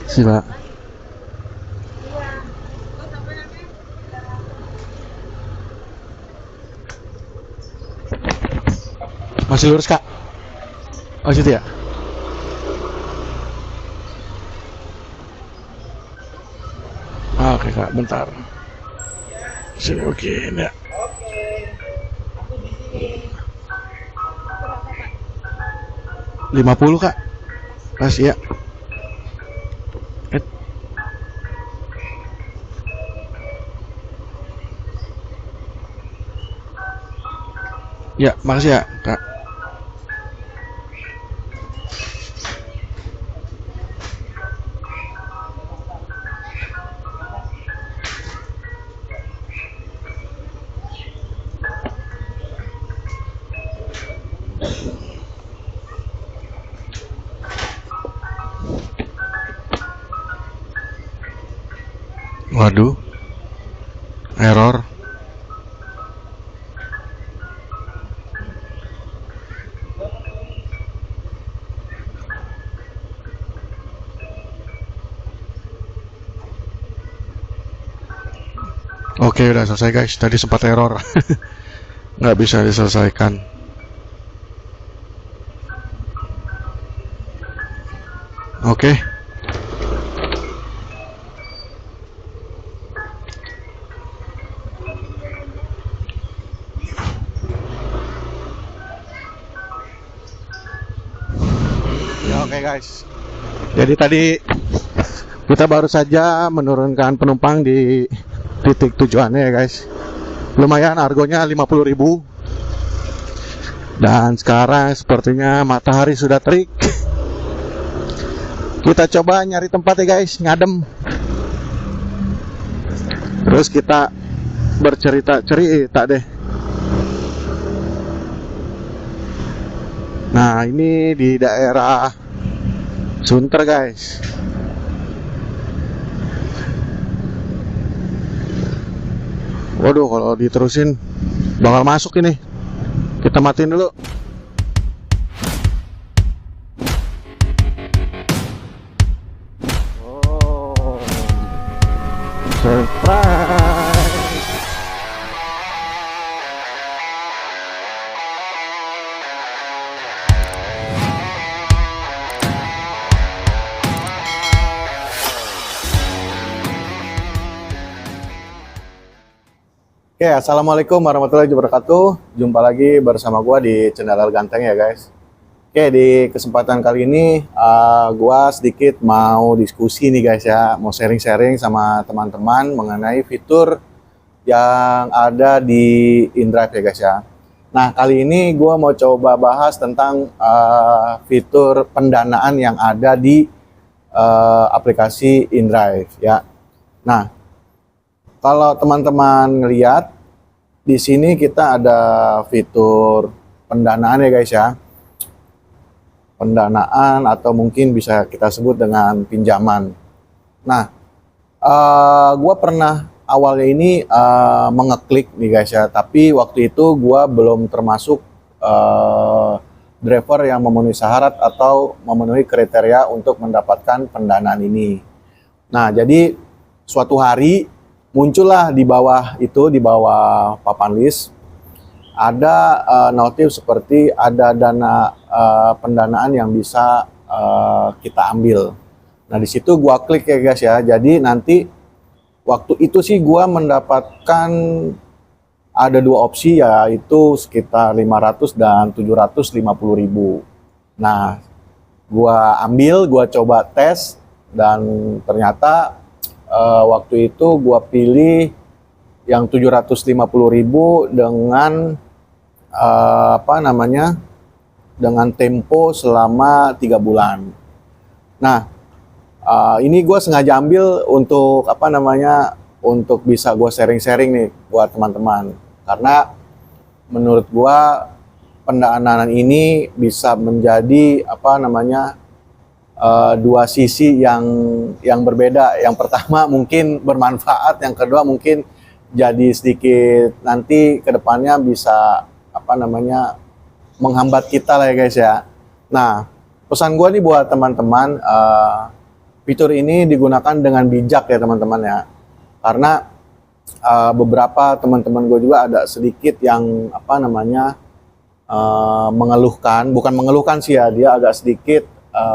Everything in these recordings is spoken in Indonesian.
Sila. Masih lurus kak? Oh situ ya? Oke kak, bentar. Sini oke ya. 50 kak. Kasih ya. Ya, makasih ya kak. Waduh, error. Oke, udah selesai guys. Tadi sempat error, nggak bisa diselesaikan. Oke. Ya, oke guys. Jadi tadi kita baru saja menurunkan penumpang di titik tujuannya ya guys. Lumayan, argonya 50.000. Dan sekarang sepertinya matahari sudah terik. Kita coba nyari tempat ya guys, ngadem. Terus kita bercerita deh. Nah, ini di daerah Sunter guys. Waduh, kalau diterusin bakal masuk ini. Kita matiin dulu. Oh, surprise. Oke, assalamualaikum warahmatullahi wabarakatuh. Jumpa lagi bersama gua di channel Ganteng ya guys. Oke, di kesempatan kali ini gua sedikit mau diskusi nih guys ya, mau sharing-sharing sama teman-teman mengenai fitur yang ada di InDrive ya guys ya. Nah, kali ini gua mau coba bahas tentang fitur pendanaan yang ada di aplikasi InDrive ya. Nah, kalau teman-teman ngelihat di sini kita ada fitur pendanaan ya guys ya. Pendanaan atau mungkin bisa kita sebut dengan pinjaman. Nah, gua pernah awalnya ini mengeklik nih guys ya, tapi waktu itu gua belum termasuk driver yang memenuhi syarat atau memenuhi kriteria untuk mendapatkan pendanaan ini. Nah, jadi suatu hari muncullah di bawah itu, di bawah papan list, ada notif seperti ada dana pendanaan yang bisa kita ambil. Nah, di situ gua klik ya guys ya. Jadi nanti waktu itu sih gua mendapatkan ada dua opsi, yaitu sekitar 500 dan 750.000. Nah, gua ambil, gua coba tes, dan ternyata waktu itu gua pilih yang 750.000 dengan dengan tempo selama 3 bulan. Nah, ini gue sengaja ambil untuk untuk bisa gue sharing-sharing nih buat teman-teman, karena menurut gue pendanaan ini bisa menjadi dua sisi yang berbeda. Yang pertama mungkin bermanfaat, yang kedua mungkin jadi sedikit nanti kedepannya bisa menghambat kita lah ya guys ya. Nah, Pesan gue nih buat teman-teman, fitur ini digunakan dengan bijak ya teman-teman ya. Karena beberapa teman-teman gue juga ada sedikit yang apa namanya mengeluhkan, bukan mengeluhkan sih ya, dia agak sedikit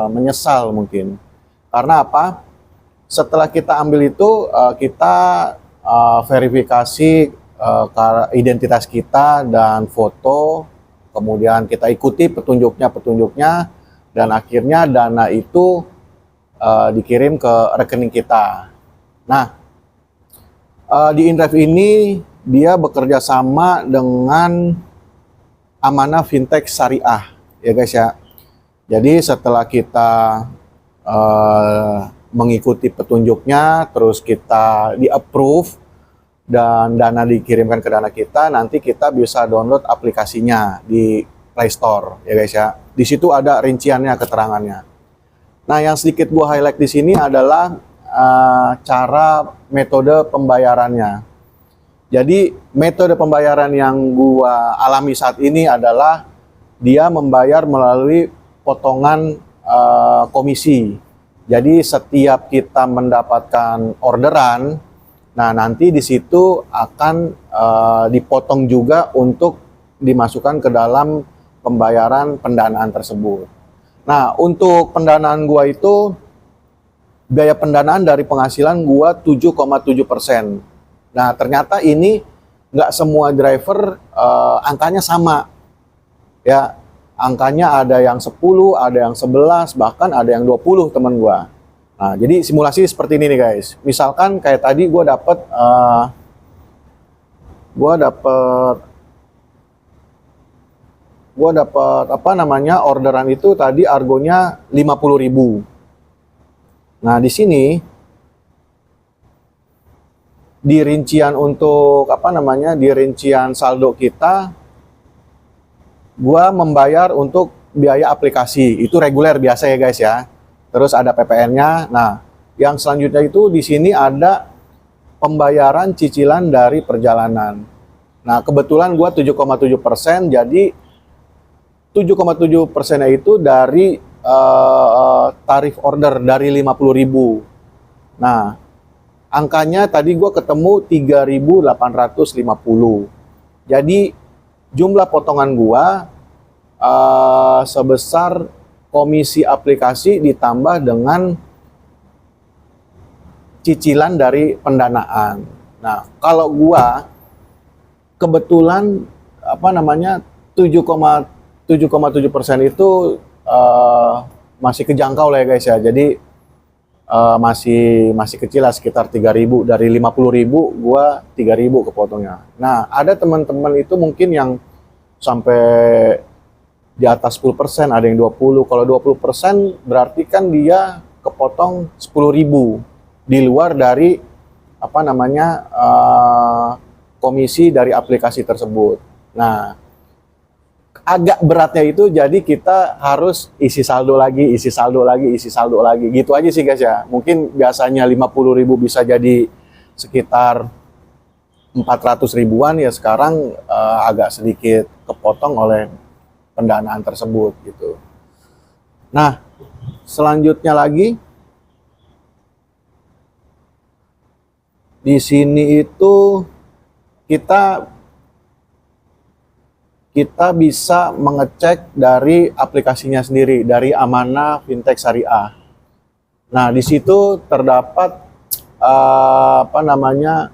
menyesal mungkin. Karena apa? Setelah kita ambil itu, kita verifikasi identitas kita dan foto, kemudian kita ikuti petunjuknya, dan akhirnya dana itu dikirim ke rekening kita. Nah, di Indrive ini dia bekerja sama dengan Amanah Fintech Syariah, ya guys ya. Jadi setelah kita mengikuti petunjuknya, terus kita di-approve dan dana dikirimkan ke dana kita, nanti kita bisa download aplikasinya di Play Store, ya guys ya. Di situ ada rinciannya, keterangannya. Nah, yang sedikit gua highlight di sini adalah cara metode pembayarannya. Jadi metode pembayaran yang gua alami saat ini adalah dia membayar melalui potongan komisi. Jadi setiap kita mendapatkan orderan, nah nanti di situ akan dipotong juga untuk dimasukkan ke dalam pembayaran pendanaan tersebut. Nah, untuk pendanaan gua itu biaya pendanaan dari penghasilan gua 7,7%. Nah, ternyata ini nggak semua driver angkanya sama. Ya, angkanya ada yang 10, ada yang 11, bahkan ada yang 20 teman gua. Nah, jadi simulasi seperti ini nih guys. Misalkan kayak tadi gua dapet apa namanya orderan itu tadi argonya 50.000. Nah, di sini di rincian untuk apa namanya di rincian saldo kita, gua membayar untuk biaya aplikasi itu reguler biasa ya guys ya. Terus ada PPN-nya. Nah, yang selanjutnya itu di sini ada pembayaran cicilan dari perjalanan. Nah, kebetulan gua 7,7%, jadi 7,7%-nya itu dari tarif order dari 50.000. Nah, angkanya tadi gue ketemu 3.850. Jadi jumlah potongan gue sebesar komisi aplikasi ditambah dengan cicilan dari pendanaan. Nah, kalau gue kebetulan apa namanya 7,7% itu masih kejangkau lah ya guys ya. Jadi masih kecil lah, sekitar 3.000. Dari 50.000 gua 3.000 kepotongnya. Nah, ada teman-teman itu mungkin yang sampai di atas 10%, ada yang 20. Kalau 20% berarti kan dia kepotong 10.000 di luar dari apa namanya komisi dari aplikasi tersebut. Nah, agak beratnya itu jadi kita harus isi saldo lagi gitu aja sih guys ya. Mungkin biasanya 50.000 bisa jadi sekitar 400 ribuan ya, sekarang agak sedikit kepotong oleh pendanaan tersebut gitu. Nah, selanjutnya lagi di sini itu kita bisa mengecek dari aplikasinya sendiri, dari Amanah Fintech Syariah. Nah, di situ terdapat apa namanya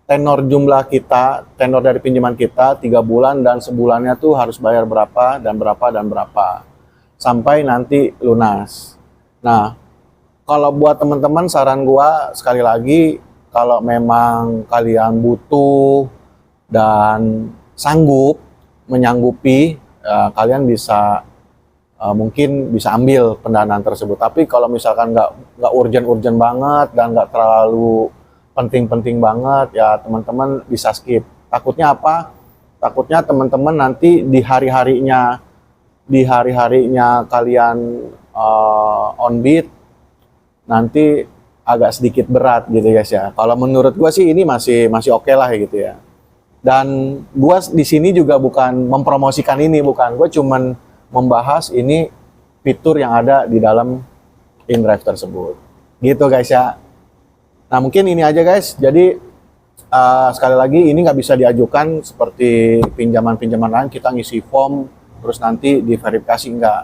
tenor jumlah kita, tenor dari pinjaman kita 3 bulan, dan sebulannya tuh harus bayar berapa dan berapa sampai nanti lunas. Nah, kalau buat teman-teman saran gua sekali lagi, kalau memang kalian butuh dan sanggup menyanggupi, kalian bisa mungkin bisa ambil pendanaan tersebut. Tapi kalau misalkan nggak urgent banget dan nggak terlalu penting banget, ya teman-teman bisa skip. Takutnya apa? Takutnya teman-teman nanti di hari-harinya kalian on beat, nanti agak sedikit berat gitu guys ya. Kalau menurut gua sih ini masih oke lah gitu ya. Dan gue di sini juga bukan mempromosikan ini, bukan. Gue cuman membahas ini fitur yang ada di dalam InDrive tersebut. Gitu guys ya. Nah mungkin ini aja guys. Jadi sekali lagi ini nggak bisa diajukan seperti pinjaman-pinjaman lain kita ngisi form terus nanti diverifikasi, enggak.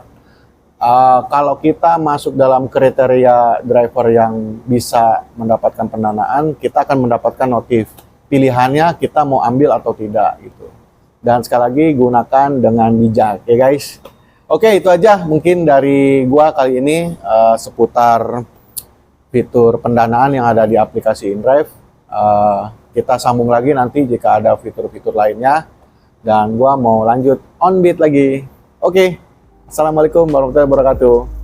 Kalau kita masuk dalam kriteria driver yang bisa mendapatkan pendanaan, kita akan mendapatkan notif. Pilihannya kita mau ambil atau tidak gitu. Dan sekali lagi gunakan dengan bijak ya guys. Oke, itu aja mungkin dari gua kali ini seputar fitur pendanaan yang ada di aplikasi InDrive. Kita sambung lagi nanti jika ada fitur-fitur lainnya. Dan gua mau lanjut on beat lagi. Oke. Assalamualaikum warahmatullahi wabarakatuh.